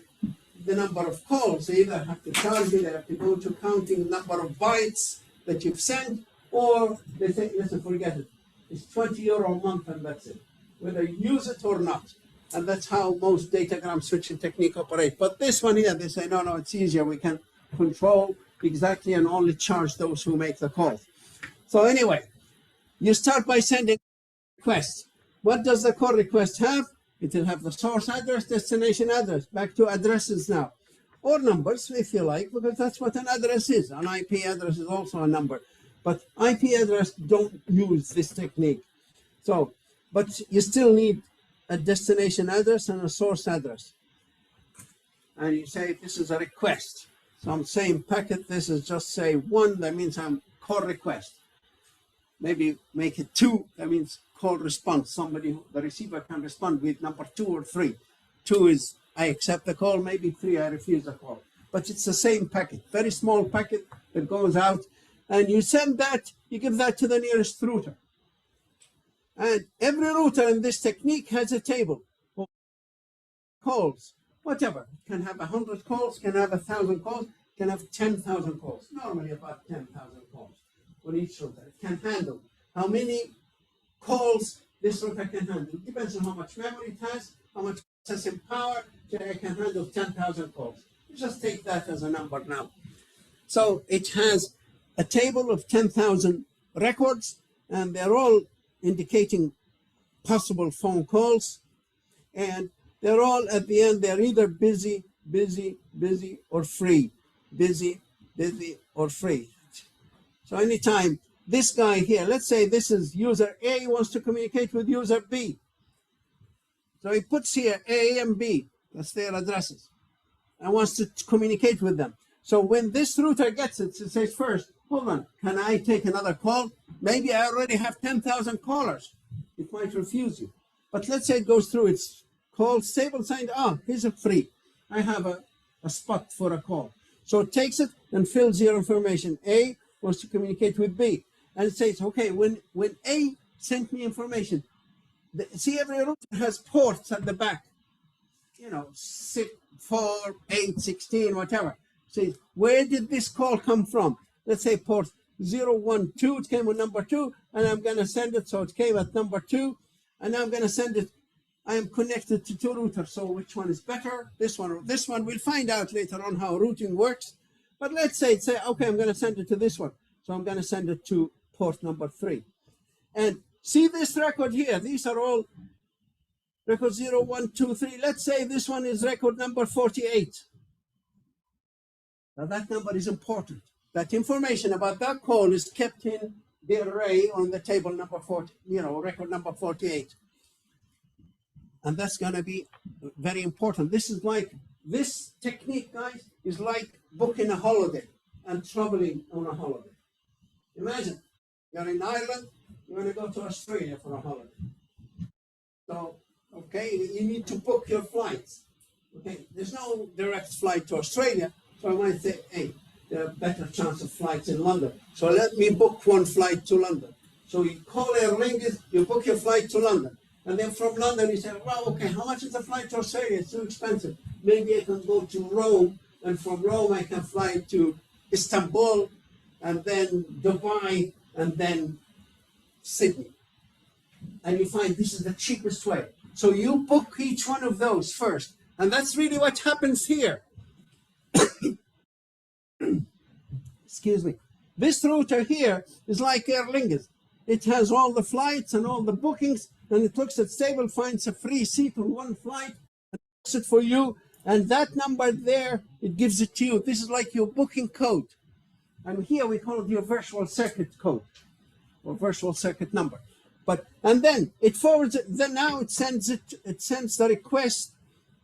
the number of calls. They either have to charge you, they have to go to counting number of bytes that you've sent, or they say, listen, forget it. It's 20 euro a month and that's it. Whether you use it or not. And that's how most datagram switching technique operate. But this one here, they say, no, it's easier. We can control exactly and only charge those who make the call. So anyway, you start by sending a request. What does the call request have? It will have the source address, destination address, back to addresses now, or numbers if you like, because that's what an address is. An IP address is also a number, but IP address don't use this technique. So, but you still need a destination address and a source address. And you say this is a request. So I'm saying packet, this is just say 1, that means I'm call request. Maybe make it 2, that means call response. The receiver can respond with number 2 or 3. 2 is I accept the call, maybe 3 I refuse the call. But it's the same packet, very small packet that goes out, and you send that, you give that to the nearest router. And every router in this technique has a table of calls, whatever. It can have 100 calls, can have 1,000 calls, can have 10,000 calls, normally about 10,000 calls for each router. It can handle how many calls this router can handle. It depends on how much memory it has, how much processing power. It can handle 10,000 calls. You just take that as a number now. So it has a table of 10,000 records, and they're all indicating possible phone calls, and they're all at the end, they're either busy, or free. Busy, or free. So anytime this guy here, let's say this is user A wants to communicate with user B. So he puts here A and B, that's their addresses, and wants to communicate with them. So when this router gets it, it says first, hold on, can I take another call? Maybe I already have 10,000 callers. It might refuse you. But let's say it goes through its call stable signed, here's a free. I have a spot for a call. So it takes it and fills your information. A wants to communicate with B. And it says, okay, when A sent me information, see every router has ports at the back, 6, 4, 8, 16, whatever. Says, where did this call come from? Let's say port 012, it came with number 2, and I'm going to send it, so it came at number 2, and now I'm going to send it. I am connected to 2 routers, so which one is better? This one or this one? We'll find out later on how routing works. But let's say, okay, I'm going to send it to this one. So I'm going to send it to port number 3. And see this record here. These are all record 0, 1, 2, 3. Let's say this one is record number 48. Now that number is important. That information about that call is kept in the array on the table number 40, record number 48. And that's going to be very important. This technique, guys, is like booking a holiday and traveling on a holiday. Imagine you're in Ireland, you want to go to Australia for a holiday. So, okay, you need to book your flights. Okay, there's no direct flight to Australia, so I might say, hey, there are better chance of flights in London. So let me book one flight to London. So you call Aer Lingus, you book your flight to London. And then from London, you say, well, okay, how much is the flight to Australia? It's too expensive. Maybe I can go to Rome and from Rome I can fly to Istanbul, and then Dubai, and then Sydney. And you find this is the cheapest way. So you book each one of those first. And that's really what happens here. Excuse me. This router here is like Aer Lingus. It has all the flights and all the bookings, and it looks at stable, finds a free seat on one flight, and books it for you. And that number there, it gives it to you. This is like your booking code. And here we call it your virtual circuit code or virtual circuit number. And then it forwards it, then now it sends the request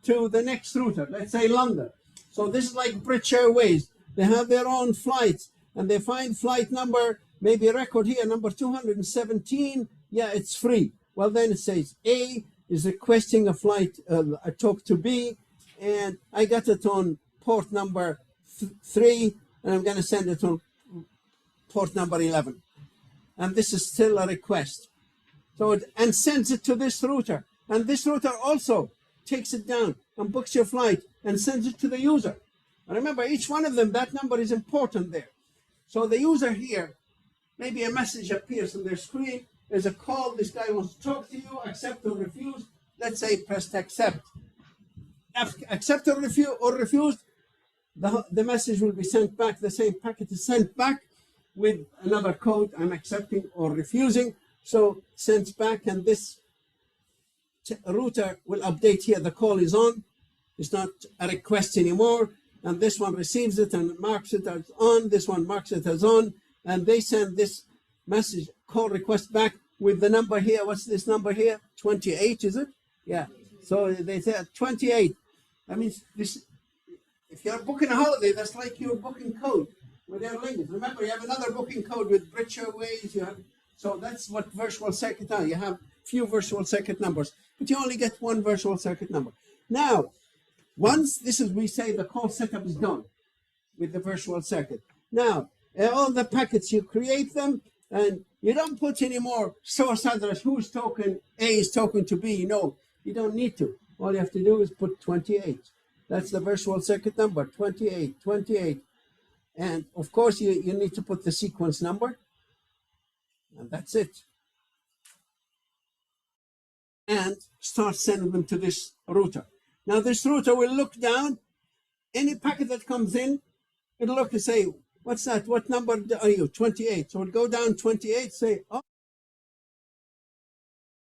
to the next router, let's say London. So this is like British Airways. They have their own flights, and they find flight number, maybe a record here, number 217. Yeah, it's free. Well, then it says A is requesting a flight, a talk to B, and I got it on port number 3, and I'm going to send it on port number 11. And this is still a request. So and sends it to this router. And this router also takes it down and books your flight and sends it to the user. And remember, each one of them, that number is important there. So the user here, maybe a message appears on their screen. There's a call. This guy wants to talk to you. Accept or refuse. Let's say press accept. Accept or refuse. The message will be sent back. The same packet is sent back with another code. I'm accepting or refusing. So sends back, and this router will update here. The call is on. It's not a request anymore. And this one receives it and marks it as on. This one marks it as on. And they send this message call request back with the number here. What's this number here? 28, is it? Yeah. So they say 28. That means this. If you're booking a holiday, that's like your booking code with Aer Lingus. Remember, you have another booking code with British Airways. You have. So that's what virtual circuit are. You have few virtual circuit numbers, but you only get one virtual circuit number. Now, once we say the call setup is done with the virtual circuit. Now, all the packets, you create them, and you don't put any more source address, who's talking, A is talking to B. No, you don't need to. All you have to do is put 28. That's the virtual circuit number, 28, 28. And of course, you need to put the sequence number. And that's it. And start sending them to this router. Now this router will look down. Any packet that comes in, it'll look and say, what's that? What number are you? 28. So it'll go down 28, say, oh,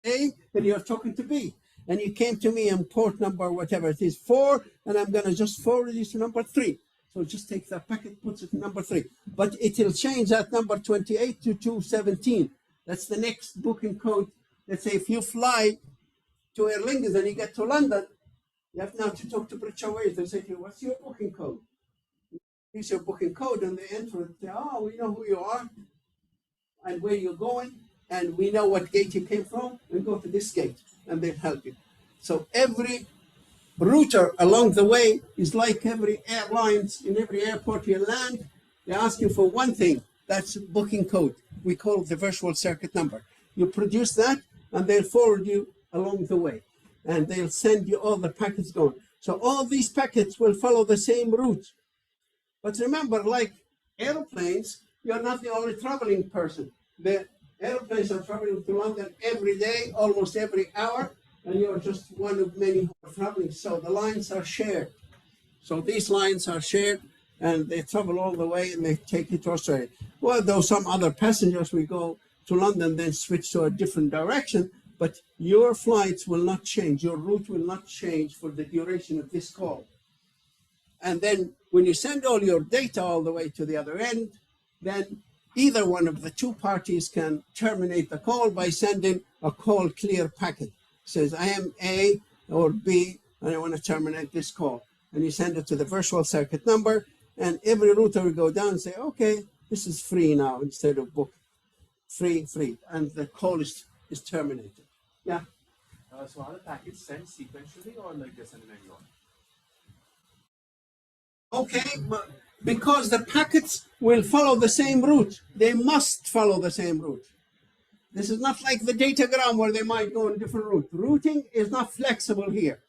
A, and you're talking to B. And you came to me on port number, whatever it is, 4, and I'm going to just forward you to number 3. So just take that packet, puts it in number 3. But it will change that number 28 to 217. That's the next booking code. Let's say if you fly to Aer Lingus and you get to London, you have now to talk to British Airways. They say to you, what's your booking code? Here's your booking code, and they enter it. Say, oh, we know who you are and where you're going, and we know what gate you came from, and go to this gate, and they'll help you. So every router along the way is like every airlines. In every airport you land, they ask you for one thing. That's booking code. We call it the virtual circuit number. You produce that, and they'll forward you along the way, and they'll send you all the packets going. So all these packets will follow the same route. But remember, like airplanes, you're not the only traveling person. The airplanes are traveling to London every day, almost every hour, and you're just one of many who are traveling. So the lines are shared. So these lines are shared, and they travel all the way, and they take it to Australia. Well, though some other passengers will go to London, then switch to a different direction, but your flights will not change. Your route will not change for the duration of this call. And then when you send all your data all the way to the other end, then either one of the two parties can terminate the call by sending a call clear packet. It says, I am A or B, and I want to terminate this call. And you send it to the virtual circuit number, and every router will go down and say, okay, this is free now instead of book. Free, and the call is terminated. Yeah? So are the packets sent sequentially or like they're sent in any order? Okay, but because the packets will follow the same route. They must follow the same route. This is not like the datagram where they might go in different route. Routing is not flexible here.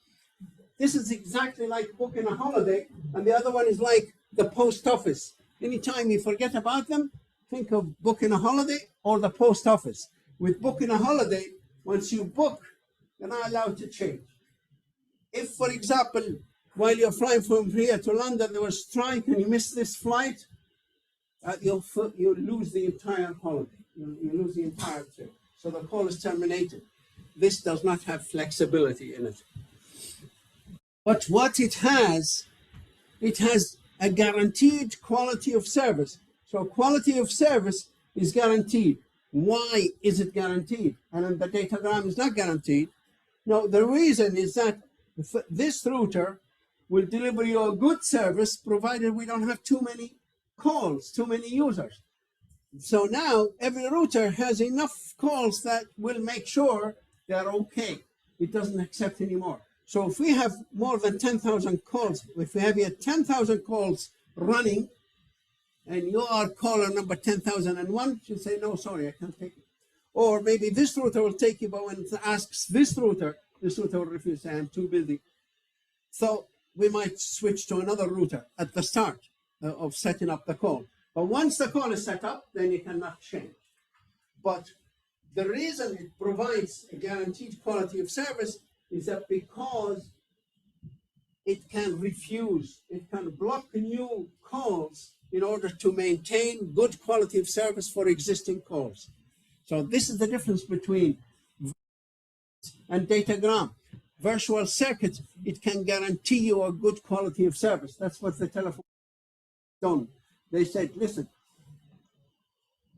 This is exactly like booking a holiday, and the other one is like the post office. Anytime you forget about them, think of booking a holiday or the post office. With booking a holiday, once you book, you're not allowed to change. If, for example, while you're flying from here to London, there was a strike and you miss this flight, you'll lose the entire holiday. You lose the entire trip. So the call is terminated. This does not have flexibility in it. But what it has a guaranteed quality of service. So quality of service is guaranteed. Why is it guaranteed? And then the datagram is not guaranteed. No, the reason is that this router will deliver you a good service provided we don't have too many calls, too many users. So now every router has enough calls that will make sure they're okay. It doesn't accept anymore. So if we have more than 10,000 calls, if we have here 10,000 calls running, and you are caller number 10,001, you say, no, sorry, I can't take it. Or maybe this router will take you, but when it asks this router will refuse, say, I'm too busy. So we might switch to another router at the start of setting up the call. But once the call is set up, then you cannot change. But the reason it provides a guaranteed quality of service is that because it can refuse, it can block new calls in order to maintain good quality of service for existing calls. So this is the difference between and datagram. Virtual circuit, it can guarantee you a good quality of service. That's what the telephone done. They said, listen,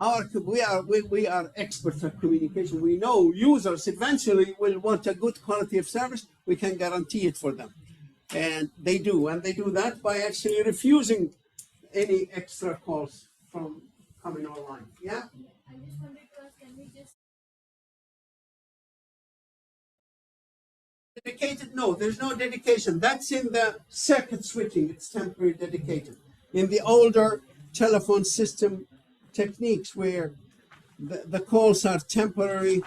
we are experts at communication. We know users eventually will want a good quality of service. We can guarantee it for them. And they do. And they do that by actually refusing any extra calls from coming online. Yeah? I just wanted to ask, can we just dedicated? No, there's no dedication. That's in the circuit switching. It's temporary dedicated. In the older telephone system techniques where the calls are temporary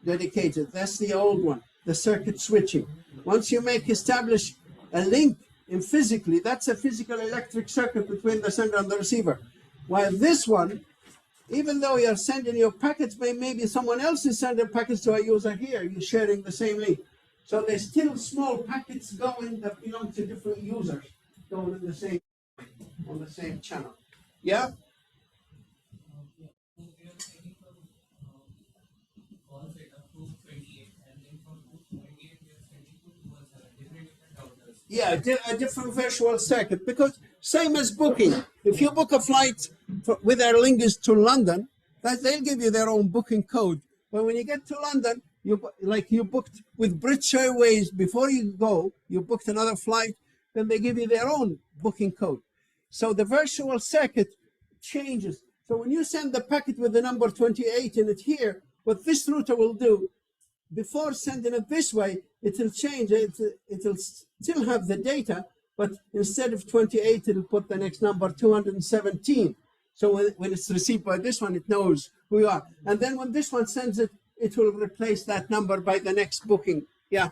dedicated, that's the old one, the circuit switching. Once you establish a link in physically, that's a physical electric circuit between the sender and the receiver. While this one, even though you're sending your packets, maybe someone else is sending packets to a user here, you're sharing the same link. So there's still small packets going that belong to different users going in the same on the same channel. Yeah? Yeah, a different virtual circuit, because same as booking. If you book a flight with Aer Lingus to London, they'll give you their own booking code. But when you get to London, you booked with British Airways before you go, you booked another flight, then they give you their own booking code. So the virtual circuit changes. So when you send the packet with the number 28 in it here, what this router will do, before sending it this way, it will change. It'll still have the data, but instead of 28, it'll put the next number 217. So when it's received by this one, it knows who you are. And then when this one sends it, it will replace that number by the next booking. Yeah.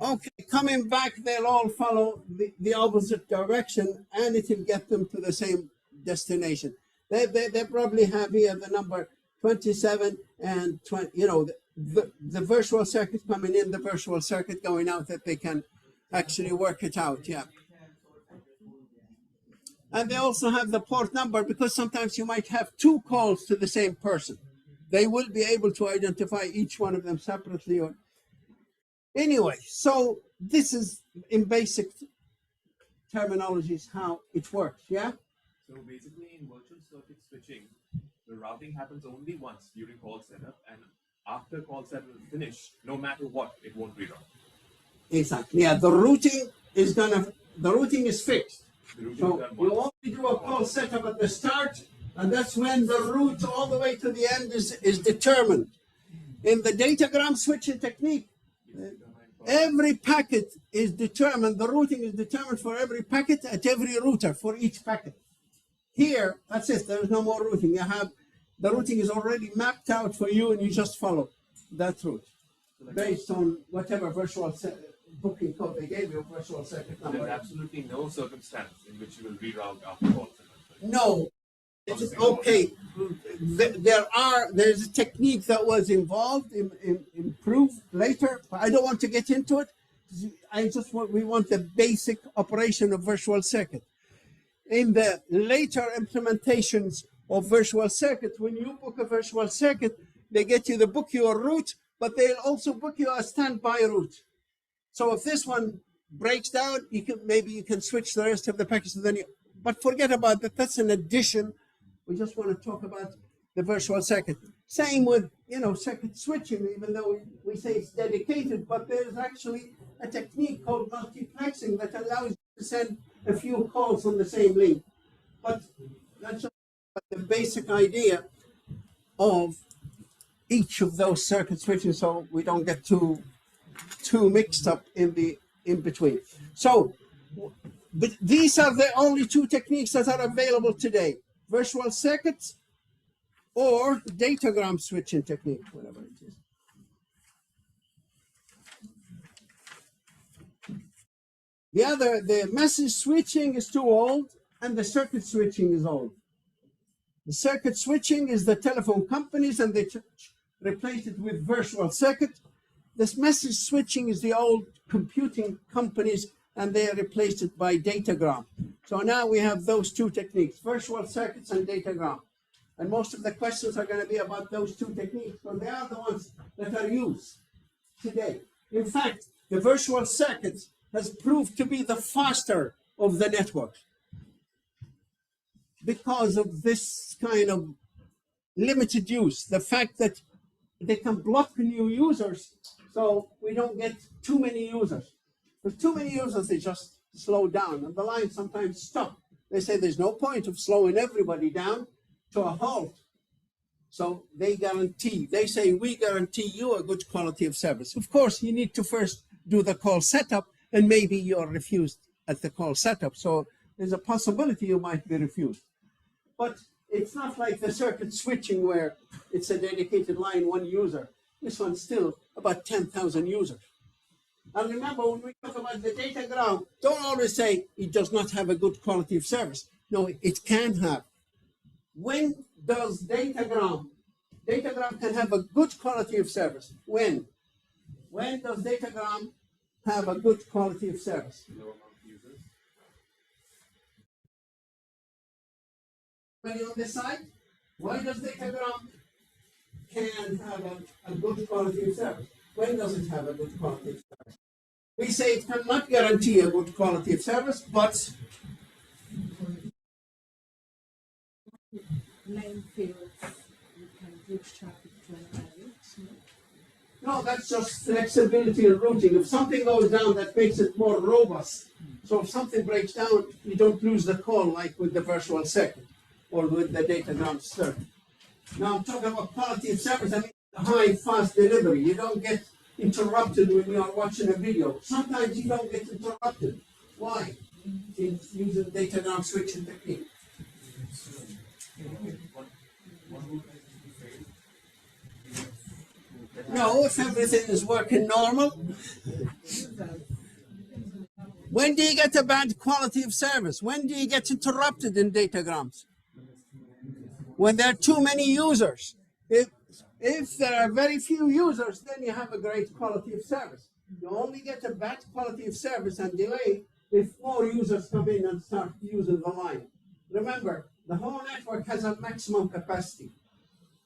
Okay, coming back, they'll all follow the opposite direction, and it will get them to the same destination. They probably have here the number 27 and 20, the virtual circuit coming in, the virtual circuit going out, that they can actually work it out, yeah. And they also have the port number, because sometimes you might have two calls to the same person. They will be able to identify each one of them separately. Anyway, so this is in basic terminologies how it works, yeah? So basically in virtual circuit switching, the routing happens only once during call setup, and after call setup is finished, no matter what, it won't reroute. Exactly, yeah, the routing is fixed. So you only do a call setup at the start, and that's when the route all the way to the end is determined. In the datagram switching technique, every packet is determined, the routing is determined for every packet at every router for each packet. Here, that's it, there's no more routing. the routing is already mapped out for you, and you just follow that route based on whatever virtual booking code they gave you, virtual circuit There's number. absolutely no circumstance in which you will reroute after call center. No. It's okay. There's a technique that was involved, improved later, but I don't want to get into it. We want the basic operation of virtual circuit. In the later implementations of virtual circuit, when you book a virtual circuit, they get you to book your route, but they'll also book you a standby route. So if this one breaks down, maybe you can switch the rest of the package. But forget about that. That's an addition. We just want to talk about the virtual circuit. Same with circuit switching, even though we say it's dedicated, but there's actually a technique called multiplexing that allows you to send a few calls on the same link. But that's the basic idea of each of those circuit switching, so we don't get too mixed up in between. So, but these are the only two techniques that are available today: virtual circuits or datagram switching technique, whatever it is. The message switching is too old, and the circuit switching is old. The circuit switching is the telephone companies, and they replaced it with virtual circuit. This message switching is the old computing companies, and they replaced it by datagram. So now we have those two techniques, virtual circuits and datagram. And most of the questions are going to be about those two techniques, because they are the ones that are used today. In fact, the virtual circuit has proved to be the faster of the network because of this kind of limited use, the fact that they can block new users, so we don't get too many users. With too many users, they just slow down, and the lines sometimes stop. They say there's no point of slowing everybody down to a halt. So they say, we guarantee you a good quality of service. Of course, you need to first do the call setup, and maybe you're refused at the call setup. So there's a possibility you might be refused. But it's not like the circuit switching where it's a dedicated line, one user. This one's still about 10,000 users. And remember, when we talk about the datagram, don't always say it does not have a good quality of service. No, it can have. When does datagram can have a good quality of service? When does datagram have a good quality of service? Low amount of users. Anybody on this side? Why does datagram can have a good quality of service? When does it have a good quality of service? We say it cannot guarantee a good quality of service, but Line fields, you can route traffic to another route. no, that's just flexibility in routing. If something goes down, that makes it more robust. So if something breaks down, you don't lose the call like with the virtual circuit or with the datagram circuit. Now I'm talking about quality of service. I mean high, fast delivery. You don't get interrupted when you are watching a video. Sometimes you don't get interrupted. Why? It's using datagram switching technique. No, if everything is working normal. When do you get a bad quality of service? When do you get interrupted in datagrams? When there are too many users. If there are very few users, then you have a great quality of service. You only get a bad quality of service and delay if more users come in and start using the line. Remember, the whole network has a maximum capacity,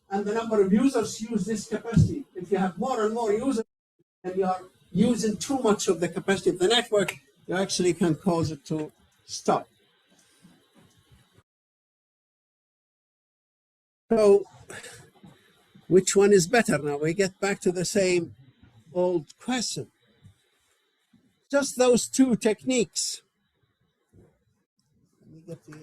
and the number of users use this capacity. If you have more and more users and you are using too much of the capacity of the network, you actually can cause it to stop. So, which one is better? Now we get back to the same old question. Just those two techniques. Let me get the